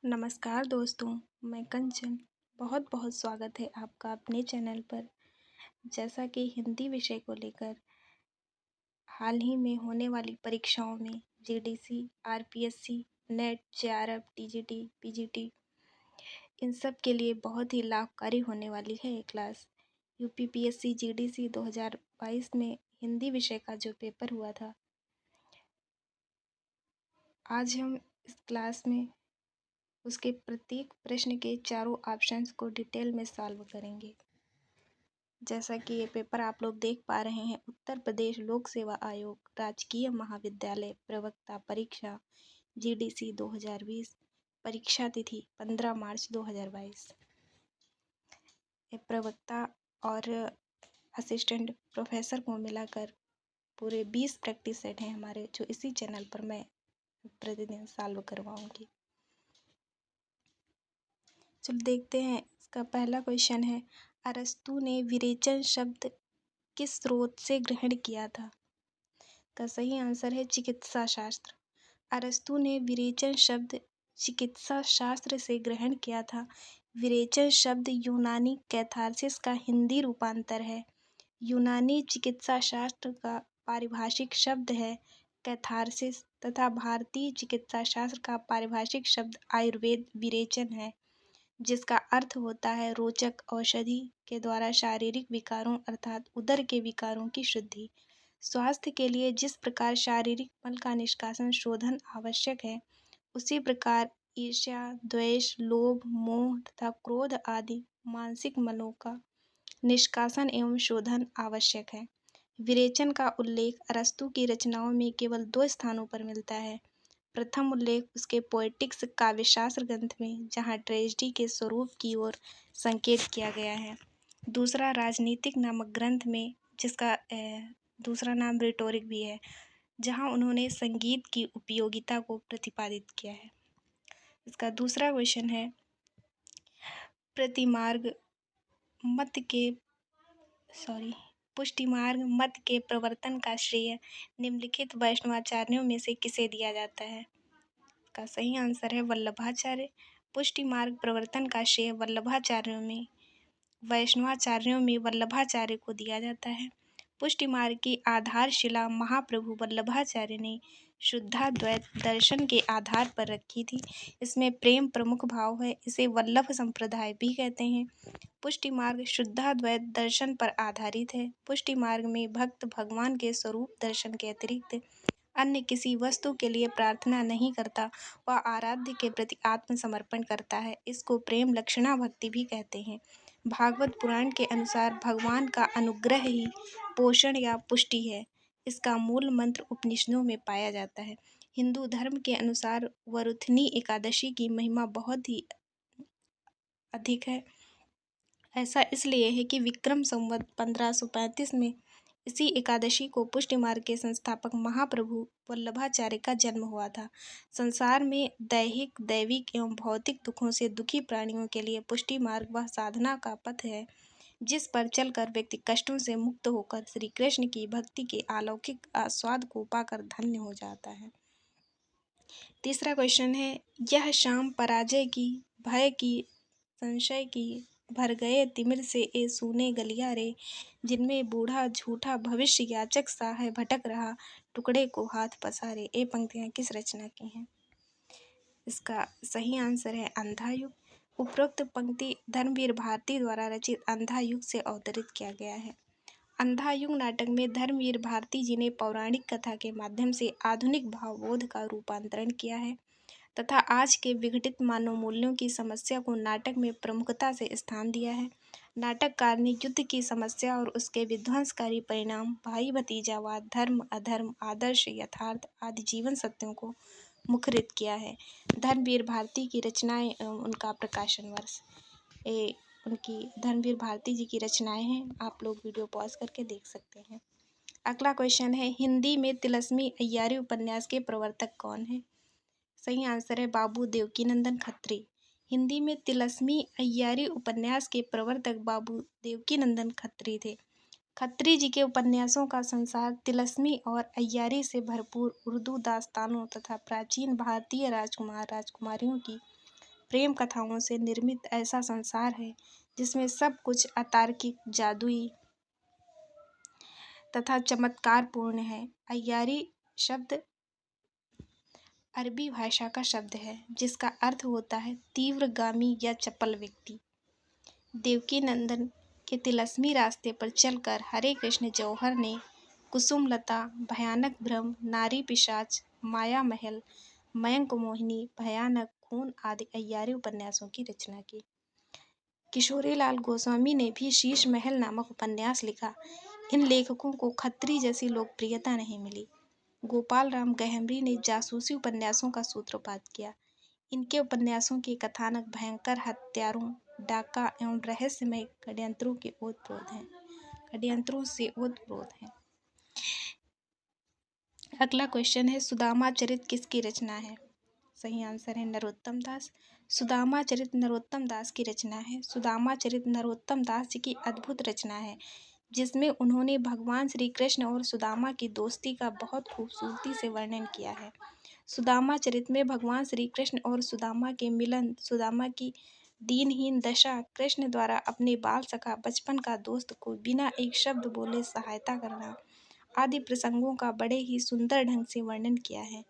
नमस्कार दोस्तों, मैं कंचन। बहुत बहुत स्वागत है आपका अपने चैनल पर। जैसा कि हिंदी विषय को लेकर हाल ही में होने वाली परीक्षाओं में GDC, RPSC, NET, JRF, TGT, PGT इन सब के लिए बहुत ही लाभकारी होने वाली है ये क्लास। यूपीपीएससी जीडीसी 2022 में हिंदी विषय का जो पेपर हुआ था, आज हम इस क्लास में उसके प्रत्येक प्रश्न के चारों ऑप्शंस को डिटेल में सॉल्व करेंगे। जैसा कि ये पेपर आप लोग देख पा रहे हैं, उत्तर प्रदेश लोक सेवा आयोग राजकीय महाविद्यालय प्रवक्ता परीक्षा जीडीसी 2020, परीक्षा तिथि 15 मार्च 2022। ये प्रवक्ता और असिस्टेंट प्रोफेसर को मिलाकर पूरे 20 प्रैक्टिस सेट हैं हमारे, जो इसी चैनल पर मैं प्रतिदिन सॉल्व करवाऊंगी। चलो देखते हैं। इसका पहला क्वेश्चन है, अरस्तु ने विरेचन शब्द किस स्रोत से ग्रहण किया था? का सही आंसर है चिकित्सा शास्त्र। अरस्तु ने विरेचन शब्द चिकित्सा शास्त्र से ग्रहण किया था। विरेचन शब्द यूनानी कैथारसिस का हिंदी रूपांतर है। यूनानी चिकित्सा शास्त्र का पारिभाषिक शब्द है कैथारसिस तथा भारतीय चिकित्सा शास्त्र का पारिभाषिक शब्द आयुर्वेद विरेचन है, जिसका अर्थ होता है रोचक औषधि के द्वारा शारीरिक विकारों अर्थात उदर के विकारों की शुद्धि। स्वास्थ्य के लिए जिस प्रकार शारीरिक मल का निष्कासन शोधन आवश्यक है, उसी प्रकार ईर्ष्या, द्वेष, लोभ, मोह तथा क्रोध आदि मानसिक मलों का निष्कासन एवं शोधन आवश्यक है। विरेचन का उल्लेख अरस्तु की रचनाओं में केवल 2 स्थानों पर मिलता है। प्रथम उल्लेख उसके पोएटिक्स काव्यशास्त्र ग्रंथ में, जहाँ ट्रेजेडी के स्वरूप की ओर संकेत किया गया है। दूसरा राजनीतिक नामक ग्रंथ में, जिसका दूसरा नाम रिटोरिक भी है, जहाँ उन्होंने संगीत की उपयोगिता को प्रतिपादित किया है। इसका दूसरा क्वेश्चन है, पुष्टिमार्ग मत के प्रवर्तन का श्रेय निम्नलिखित वैष्णवाचार्यों में से किसे दिया जाता है? का सही आंसर है वल्लभाचार्य। पुष्टि मार्ग प्रवर्तन का श्रेय वैष्णवाचार्यों में वल्लभाचार्य को दिया जाता है। पुष्टि मार्ग की आधारशिला महाप्रभु वल्लभाचार्य ने शुद्धाद्वैत दर्शन के आधार पर रखी थी। इसमें प्रेम प्रमुख भाव है, इसे वल्लभ संप्रदाय भी कहते हैं। पुष्टि मार्ग शुद्धाद्वैत दर्शन पर आधारित है। पुष्टि मार्ग में भक्त भगवान के स्वरूप दर्शन के अतिरिक्त अन्य किसी वस्तु के लिए प्रार्थना नहीं करता, वह आराध्य के प्रति आत्मसमर्पण करता है। इसको प्रेम लक्षणा भक्ति भी कहते हैं। भागवत पुराण के अनुसार भगवान का अनुग्रह ही पोषण या पुष्टि है। इसका मूल मंत्र उपनिषदों में पाया जाता है। हिंदू धर्म के अनुसार वरुथनी एकादशी की महिमा बहुत ही अधिक है। ऐसा इसलिए है कि विक्रम संवत 1535 में इसी एकादशी को पुष्टि मार्ग के संस्थापक महाप्रभु वल्लभाचार्य का जन्म हुआ था। संसार में दैहिक, दैविक एवं भौतिक दुखों से दुखी प्राणियों के लिए पुष्टि मार्ग वह साधना का पथ है, जिस पर चलकर व्यक्ति कष्टों से मुक्त होकर श्री कृष्ण की भक्ति के अलौकिक आस्वाद को पाकर धन्य हो जाता है। तीसरा क्वेश्चन है, यह शाम पराजय की, भय की, संशय की, भर गए तिमिर से ए सूने गलिया रे, जिनमें बूढ़ा झूठा भविष्य याचक सा है भटक रहा, टुकड़े को हाथ पसारे। ये पंक्तियाँ किस रचना की हैं? इसका सही आंसर है अंधा युग। उपरोक्त पंक्ति धर्मवीर भारती द्वारा रचित अंधा युग से अवतरित किया गया है। अंधा युग नाटक में धर्मवीर भारती जी ने पौराणिक कथा के माध्यम से आधुनिक भावबोध का रूपांतरण किया है तथा आज के विघटित मानव मूल्यों की समस्या को नाटक में प्रमुखता से स्थान दिया है। नाटककार ने युद्ध की समस्या और उसके विध्वंसकारी परिणाम, भाई भतीजावाद, धर्म अधर्म, आदर्श यथार्थ आदि जीवन सत्यों को मुखरित किया है। धर्मवीर भारती की रचनाएं एवं उनका प्रकाशन वर्ष, ये उनकी धर्मवीर भारती जी की रचनाएं हैं। आप लोग वीडियो पॉज करके देख सकते हैं। अगला क्वेश्चन है, हिंदी में तिलस्मी अय्यारी उपन्यास के प्रवर्तक कौन है? सही आंसर है बाबू देवकीनंदन खत्री। हिंदी में तिलस्मी अय्यारी उपन्यास के प्रवर्तक बाबू देवकीनंदन खत्री थे। खत्री जी के उपन्यासों का संसार तिलस्मी और अय्यारी से भरपूर उर्दू दास्तानों तथा प्राचीन भारतीय राजकुमार राजकुमारियों की प्रेम कथाओं से निर्मित ऐसा संसार है जिसमें सब कुछ अतार्किक, जादुई तथा चमत्कारपूर्ण है। अय्यारी शब्द अरबी भाषा का शब्द है जिसका अर्थ होता है तीव्रगामी या चपल व्यक्ति। देवकी नंदन के तिलस्मी रास्ते पर चलकर हरे कृष्ण जौहर ने कुसुमलता, भयानक भ्रम, नारी पिशाच, माया महल, मयंक मोहिनी, भयानक, खून आदि अय्यारी उपन्यासों की रचना की। किशोरीलाल गोस्वामी ने भी शीश महल नामक उपन्यास लिखा। इन लेखकों को खत्री जैसी लोकप्रियता नहीं मिली। गोपाल राम गहमरी ने जासूसी उपन्यासों का सूत्रपात किया। इनके उपन्यासों के कथानक भयंकर हत्यारों, डाका एवं रहस्यमय षड्यंत्रों से ओतप्रोत हैं। अगला क्वेश्चन है, सुदामा चरित किसकी रचना है? सही आंसर है नरोत्तम दास। सुदामा चरित नरोत्तम दास की रचना है। सुदामा चरित नरोत्तम दास जी की अद्भुत रचना है जिसमें उन्होंने भगवान श्री कृष्ण और सुदामा की दोस्ती का बहुत खूबसूरती से वर्णन किया है। सुदामा चरित में भगवान श्री कृष्ण और सुदामा के मिलन, सुदामा की दीनहीन दशा, कृष्ण द्वारा अपने बाल सखा बचपन का दोस्त को बिना एक शब्द बोले सहायता करना आदि प्रसंगों का बड़े ही सुंदर ढंग से वर्णन किया है।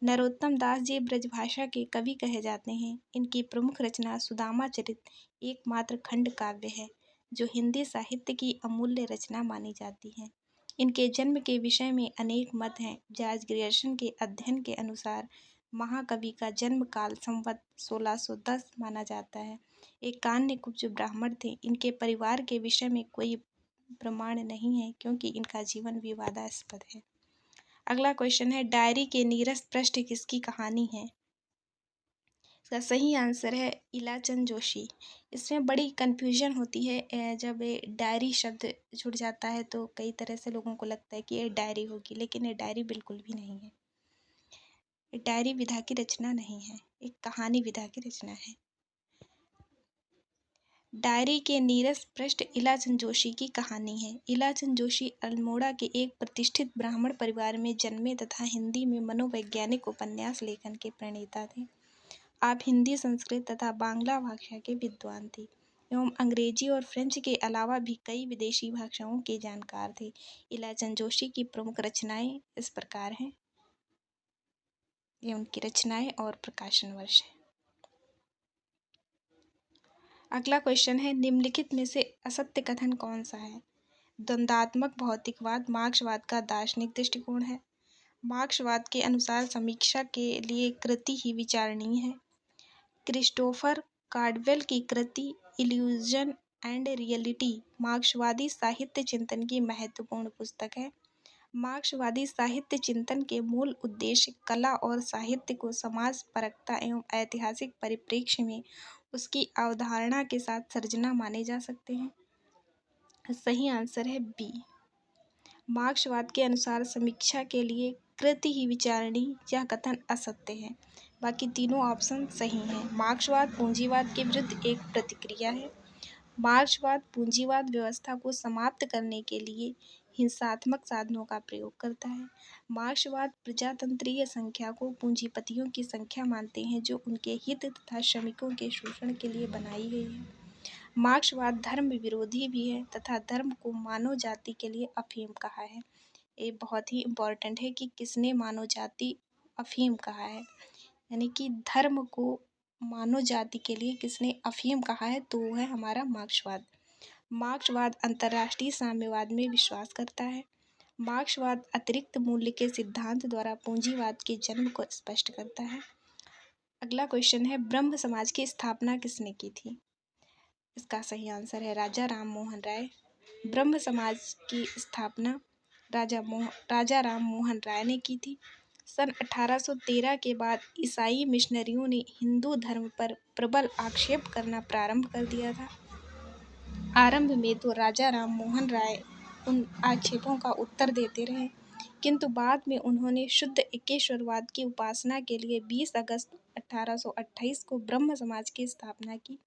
नरोत्तम दास जी ब्रजभाषा के कवि कहे जाते हैं। इनकी प्रमुख रचना सुदामा चरित एकमात्र खंड काव्य है जो हिंदी साहित्य की अमूल्य रचना मानी जाती है। इनके जन्म के विषय में अनेक मत हैं। जॉर्ज ग्रियर्सन के अध्ययन के अनुसार महाकवि का जन्म काल संवत 1610 माना जाता है। एक कान्यकुब्ज ब्राह्मण थे। इनके परिवार के विषय में कोई प्रमाण नहीं है क्योंकि इनका जीवन विवादास्पद है। अगला क्वेश्चन है, डायरी के नीरस पृष्ठ किसकी कहानी है? इसका सही आंसर है इलाचंद जोशी। इसमें बड़ी कन्फ्यूजन होती है जब ये डायरी शब्द जुड़ जाता है तो कई तरह से लोगों को लगता है कि ये डायरी होगी, लेकिन ये डायरी बिल्कुल भी नहीं है। ये डायरी विधा की रचना नहीं है, एक कहानी विधा की रचना है। डायरी के नीरस पृष्ठ इलाचंद जोशी की कहानी है। इलाचंद जोशी अल्मोड़ा के एक प्रतिष्ठित ब्राह्मण परिवार में जन्मे तथा हिंदी में मनोवैज्ञानिक उपन्यास लेखन के प्रणेता थे। आप हिंदी, संस्कृत तथा बांग्ला भाषा के विद्वान थे एवं अंग्रेजी और फ्रेंच के अलावा भी कई विदेशी भाषाओं के जानकार थे। इलाचंद जोशी की प्रमुख रचनाएं इस प्रकार हैं। ये उनकी रचनाएं और प्रकाशन वर्ष है। अगला क्वेश्चन है, निम्नलिखित में से असत्य कथन कौन सा है? द्वंद्वात्मक भौतिकवाद मार्क्सवाद का दार्शनिक दृष्टिकोण है। मार्क्सवाद के अनुसार समीक्षा के लिए कृति ही विचारणीय है। क्रिस्टोफर कार्डवेल की कृति इल्यूजन एंड रियलिटी मार्क्सवादी साहित्य चिंतन की महत्वपूर्ण पुस्तक है। मार्क्सवादी साहित्य चिंतन के मूल उद्देश्य कला और साहित्य को समाज परकता एवं ऐतिहासिक परिप्रेक्ष्य में उसकी अवधारणा के साथ सर्जना माने जा सकते हैं। सही आंसर है बी। मार्क्सवाद के अनुसार समीक्षा के लिए कृति ही विचारणीय यह कथन असत्य है। बाकी तीनों ऑप्शन सही हैं। मार्क्सवाद पूंजीवाद के विरुद्ध एक प्रतिक्रिया है। मार्क्सवाद पूंजीवाद व्यवस्था को समाप्त करने के लिए हिंसात्मक साधनों का प्रयोग करता है। मार्क्सवाद प्रजातंत्रीय संख्या को पूंजीपतियों की संख्या मानते हैं जो उनके हित तथा श्रमिकों के शोषण के लिए बनाई गई है। मार्क्सवाद धर्म विरोधी भी है तथा धर्म को मानव जाति के लिए अफीम कहा है। ये बहुत ही इम्पोर्टेंट है कि किसने मानव जाति अफीम कहा है, यानी कि धर्म को मानव जाति के लिए किसने अफीम कहा है, तो वो है हमारा मार्क्सवाद। मार्क्सवाद अंतर्राष्ट्रीय साम्यवाद में विश्वास करता है। मार्क्सवाद अतिरिक्त मूल्य के सिद्धांत द्वारा पूंजीवाद के जन्म को स्पष्ट करता है। अगला क्वेश्चन है, ब्रह्म समाज की स्थापना किसने की थी? इसका सही आंसर है राजा राम मोहन राय। ब्रह्म समाज की स्थापना राजा राम मोहन राय ने की थी। सन 1813 के बाद ईसाई मिशनरियों ने हिंदू धर्म पर प्रबल आक्षेप करना प्रारंभ कर दिया था। आरंभ में तो राजा राम मोहन राय उन आक्षेपों का उत्तर देते रहे, किंतु बाद में उन्होंने शुद्ध एकेश्वरवाद की उपासना के लिए 20 अगस्त 1828 को ब्रह्म समाज की स्थापना की।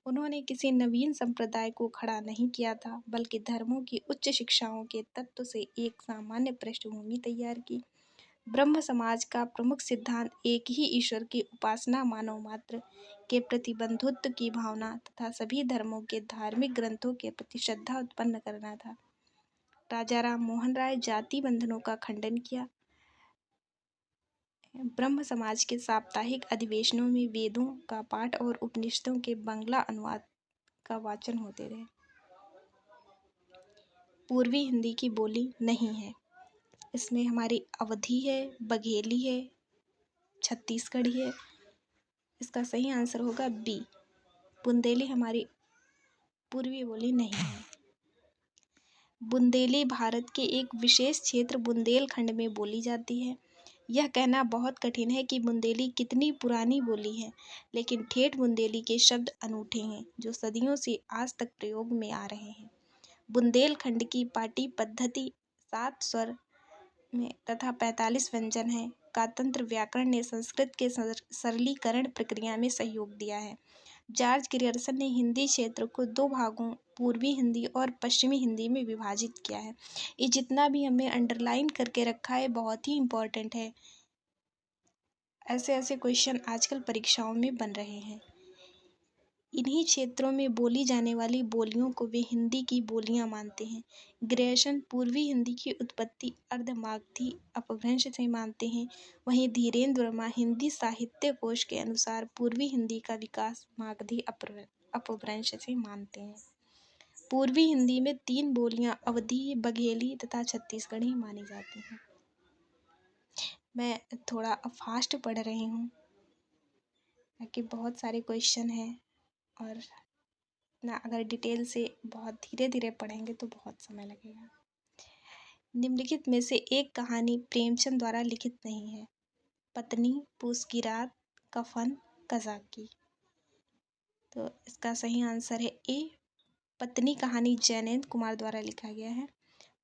उन्होंने किसी नवीन संप्रदाय को खड़ा नहीं किया था, बल्कि धर्मों की उच्च शिक्षाओं के तत्व से एक सामान्य पृष्ठभूमि तैयार की। ब्रह्म समाज का प्रमुख सिद्धांत एक ही ईश्वर की उपासना, मानव मात्र के प्रति बंधुत्व की भावना तथा सभी धर्मों के धार्मिक ग्रंथों के प्रति श्रद्धा उत्पन्न करना था। राजा राम मोहन राय जाति बंधनों का खंडन किया। ब्रह्म समाज के साप्ताहिक अधिवेशनों में वेदों का पाठ और उपनिषदों के बांग्ला अनुवाद का वाचन होते रहे। पूर्वी हिंदी की बोली नहीं है। इसमें हमारी अवधी है, बघेली है, छत्तीसगढ़ी है। इसका सही आंसर होगा बी, बुंदेली हमारी पूर्वी बोली नहीं है। बुंदेली भारत के एक विशेष क्षेत्र बुंदेलखंड में बोली जाती है। यह कहना बहुत कठिन है कि बुंदेली कितनी पुरानी बोली है, लेकिन ठेठ बुंदेली के शब्द अनूठे हैं जो सदियों से आज तक प्रयोग में आ रहे हैं। बुंदेलखंड की पाटी पद्धति 7 स्वर में तथा 45 व्यंजन है का तंत्र व्याकरण ने संस्कृत के सरलीकरण प्रक्रिया में सहयोग दिया है। जॉर्ज ग्रियर्सन ने हिंदी क्षेत्र को 2 भागों पूर्वी हिंदी और पश्चिमी हिंदी में विभाजित किया है। ये जितना भी हमने अंडरलाइन करके रखा है बहुत ही इम्पोर्टेंट है। ऐसे क्वेश्चन आजकल परीक्षाओं में बन रहे हैं। इन्हीं क्षेत्रों में बोली जाने वाली बोलियों को वे हिंदी की बोलियां मानते हैं। ग्रियर्सन पूर्वी हिंदी की उत्पत्ति अर्धमागधी अपभ्रंश से मानते हैं। वहीं धीरेन्द्र वर्मा हिंदी साहित्य कोश के अनुसार पूर्वी हिंदी का विकास मागधी अपभ्रंश से मानते हैं। पूर्वी हिंदी में 3 बोलियां अवधी, बघेली तथा छत्तीसगढ़ी मानी जाती हैं। मैं थोड़ा फास्ट पढ़ रही हूँ ताकि बहुत सारे क्वेश्चन हैं और ना अगर डिटेल से बहुत धीरे धीरे पढ़ेंगे तो बहुत समय लगेगा। निम्नलिखित में से एक कहानी प्रेमचंद द्वारा लिखित नहीं है। पत्नी, पूस की रात, कफन, कज़ाकी। तो इसका सही आंसर है ए, पत्नी कहानी जैनेन्द्र कुमार द्वारा लिखा गया है।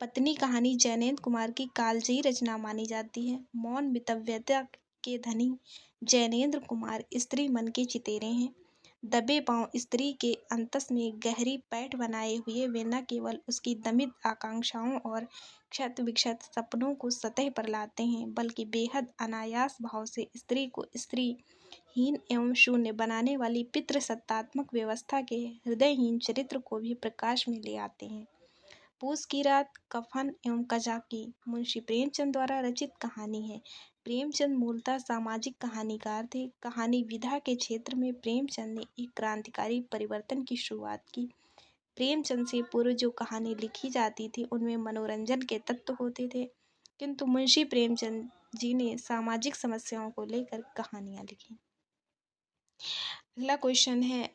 पत्नी कहानी जैनेन्द्र कुमार की कालजयी रचना मानी जाती है। मौन मितव्यता के धनी जैनेन्द्र कुमार स्त्री मन के चितेरे हैं। दबे पांव स्त्री के अंतस में गहरी पैठ बनाए हुए वे न केवल उसकी दमित आकांक्षाओं और क्षत विक्षत सपनों को सतह पर लाते हैं, बल्कि बेहद अनायास भाव से स्त्री को स्त्रीहीन एवं शून्य बनाने वाली पितृसत्तात्मक व्यवस्था के हृदयहीन चरित्र को भी प्रकाश में ले आते हैं। पूस की रात, कफन एवं कज़ाकी मुंशी प्रेमचंद द्वारा रचित कहानी है। प्रेमचंद मूलतः सामाजिक कहानीकार थे। कहानी विधा के क्षेत्र में प्रेमचंद ने एक क्रांतिकारी परिवर्तन की शुरुआत की। प्रेमचंद से पूर्व जो कहानी लिखी जाती थी उनमें मनोरंजन के तत्व होते थे, किंतु मुंशी प्रेमचंद जी ने सामाजिक समस्याओं को लेकर कहानियां लिखी। अगला क्वेश्चन है,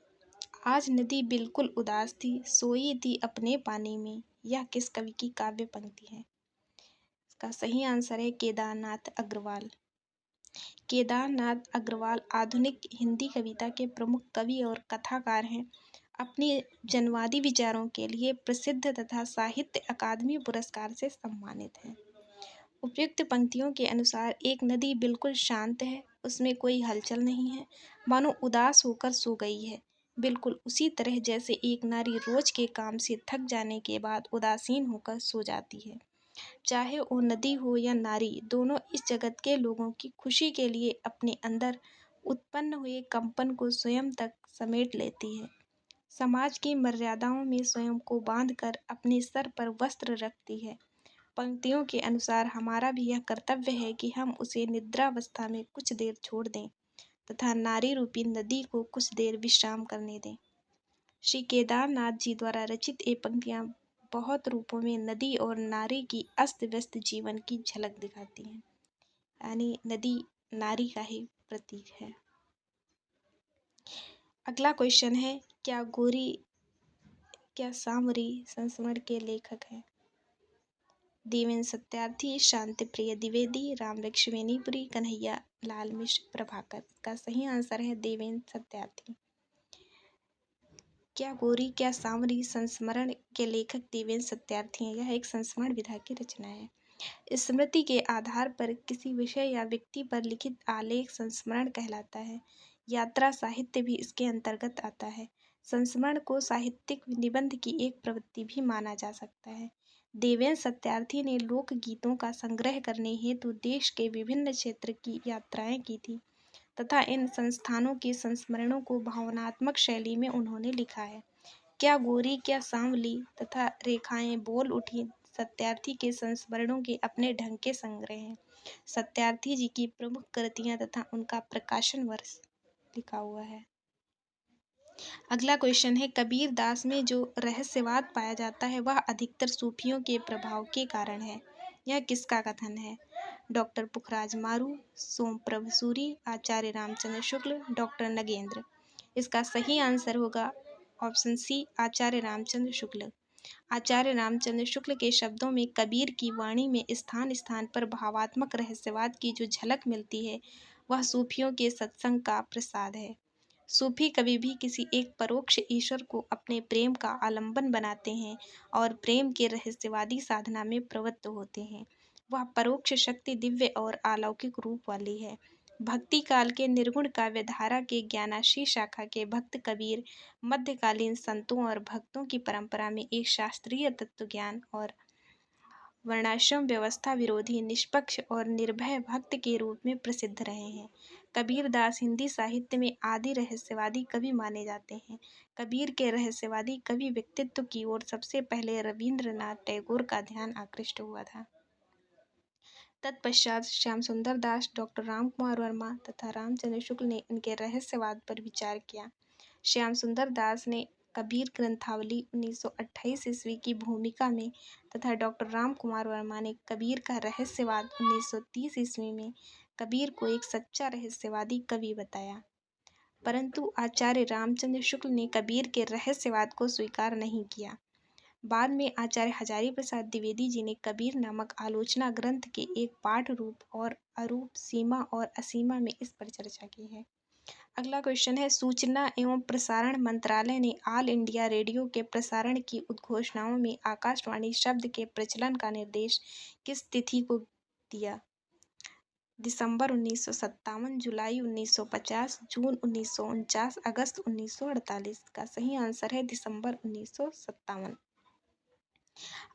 आज नदी बिल्कुल उदास थी, सोई थी अपने पानी में। यह किस कवि की काव्य पंक्ति है? इसका सही आंसर है केदारनाथ अग्रवाल। केदारनाथ अग्रवाल आधुनिक हिंदी कविता के प्रमुख कवि और कथाकार हैं। अपने जनवादी विचारों के लिए प्रसिद्ध तथा साहित्य अकादमी पुरस्कार से सम्मानित हैं। उपयुक्त पंक्तियों के अनुसार एक नदी बिल्कुल शांत है, उसमें कोई हलचल नहीं है, मानो उदास होकर सो गई है। बिल्कुल उसी तरह जैसे एक नारी रोज के काम से थक जाने के बाद उदासीन होकर सो जाती है। चाहे वो नदी हो या नारी, दोनों इस जगत के लोगों की खुशी के लिए अपने अंदर उत्पन्न हुए कंपन को स्वयं तक समेट लेती है। समाज की मर्यादाओं में स्वयं को बांधकर अपने सर पर वस्त्र रखती है। पंक्तियों के अनुसार हमारा भी यह कर्तव्य है कि हम उसे निद्रावस्था में कुछ देर छोड़ दें तथा नारी रूपी नदी को कुछ देर विश्राम करने दें। श्री केदारनाथ जी द्वारा रचित ये पंक्तियां बहुत रूपों में नदी और नारी की अस्त व्यस्त जीवन की झलक दिखाती हैं। यानी नदी नारी का ही प्रतीक है। अगला क्वेश्चन है, क्या गोरी क्या सांवरी संस्मरण के लेखक हैं? देवेंद्र सत्यार्थी, शांति प्रिय द्विवेदी, राम लक्ष्मणीपुरी, कन्हैया लाल मिश्र, प्रभाकर। का सही आंसर है देवेंद्र सत्यार्थी। क्या गोरी क्या सांवरी संस्मरण के लेखक देवेंद्र सत्यार्थी हैं। यह एक संस्मरण विधा की रचना है। स्मृति के आधार पर किसी विषय या व्यक्ति पर लिखित आलेख संस्मरण कहलाता है। यात्रा साहित्य भी इसके अंतर्गत आता है। संस्मरण को साहित्यिक निबंध की एक प्रवृत्ति भी माना जा सकता है। देवेंद्र सत्यार्थी ने लोकगीतों का संग्रह करने हेतु देश के विभिन्न क्षेत्र की यात्राएं की थी तथा इन संस्थानों के संस्मरणों को भावनात्मक शैली में उन्होंने लिखा है। क्या गोरी क्या सांवली तथा रेखाएं बोल उठी सत्यार्थी के संस्मरणों के अपने ढंग के संग्रह हैं। सत्यार्थी जी की प्रमुख कृतियां तथा उनका प्रकाशन वर्ष लिखा हुआ है। अगला क्वेश्चन है, कबीर दास में जो रहस्यवाद पाया जाता है वह अधिकतर सूफियों के प्रभाव के कारण है। यह किसका कथन है? डॉक्टर पुखराज मारू, सोमप्रभ सूरी, आचार्य रामचंद्र शुक्ल, डॉक्टर नगेंद्र। इसका सही आंसर होगा ऑप्शन सी, आचार्य रामचंद्र शुक्ल। आचार्य रामचंद्र शुक्ल के शब्दों में कबीर की वाणी में स्थान स्थान पर भावात्मक रहस्यवाद की जो झलक मिलती है वह सूफियों के सत्संग का प्रसाद है। सूफी कभी भी किसी एक परोक्ष ईश्वर को अपने प्रेम का आलंबन बनाते हैं और प्रेम के रहस्यवादी साधना में प्रवृत्त होते हैं। वह परोक्ष शक्ति दिव्य और अलौकिक रूप वाली है। भक्ति काल के निर्गुण काव्यधारा के ज्ञानाशी शाखा के भक्त कबीर मध्यकालीन संतों और भक्तों की परंपरा में एक शास्त्रीय तत्व ज्ञान और वर्णाश्रम व्यवस्था विरोधी निष्पक्ष और निर्भय भक्त के रूप में प्रसिद्ध रहे हैं। कबीर दास हिंदी साहित्य में आदि रहस्यवादी कवि माने जाते हैं। कबीर के रहस्यवादी कवि व्यक्तित्व की ओर सबसे पहले रविंद्रनाथ टैगोर का ध्यान आकृष्ट हुआ था। तत्पश्चात श्याम सुंदर दास, डॉक्टर राम कुमार वर्मा तथा रामचंद्र शुक्ल ने इनके रहस्यवाद पर विचार किया। श्याम सुंदर दास ने कबीर ग्रंथावली 1928 ईस्वी की भूमिका में तथा डॉक्टर राम कुमार वर्मा ने कबीर का रहस्यवाद 1930 ईस्वी में कबीर को एक सच्चा रहस्यवादी कवि बताया। परंतु आचार्य रामचंद्र शुक्ल ने कबीर के रहस्यवाद को स्वीकार नहीं किया। बाद में आचार्य हजारी प्रसाद द्विवेदी जी ने कबीर नामक आलोचना ग्रंथ के एक पाठ रूप और अरूप, सीमा और असीमा में इस पर चर्चा की है। अगला क्वेश्चन है, सूचना एवं प्रसारण मंत्रालय ने ऑल इंडिया रेडियो के प्रसारण की उद्घोषणाओं में आकाशवाणी शब्द के प्रचलन का निर्देश किस तिथि को दिया? दिसंबर 1957, जुलाई 1950, जून 1949, अगस्त 1948। का सही आंसर है दिसंबर 1957।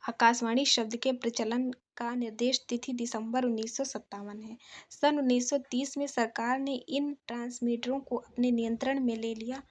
आकाशवाणी शब्द के प्रचलन का निर्देश तिथि दिसंबर 1957 है। सन 1930 में सरकार ने इन ट्रांसमीटरों को अपने नियंत्रण में ले लिया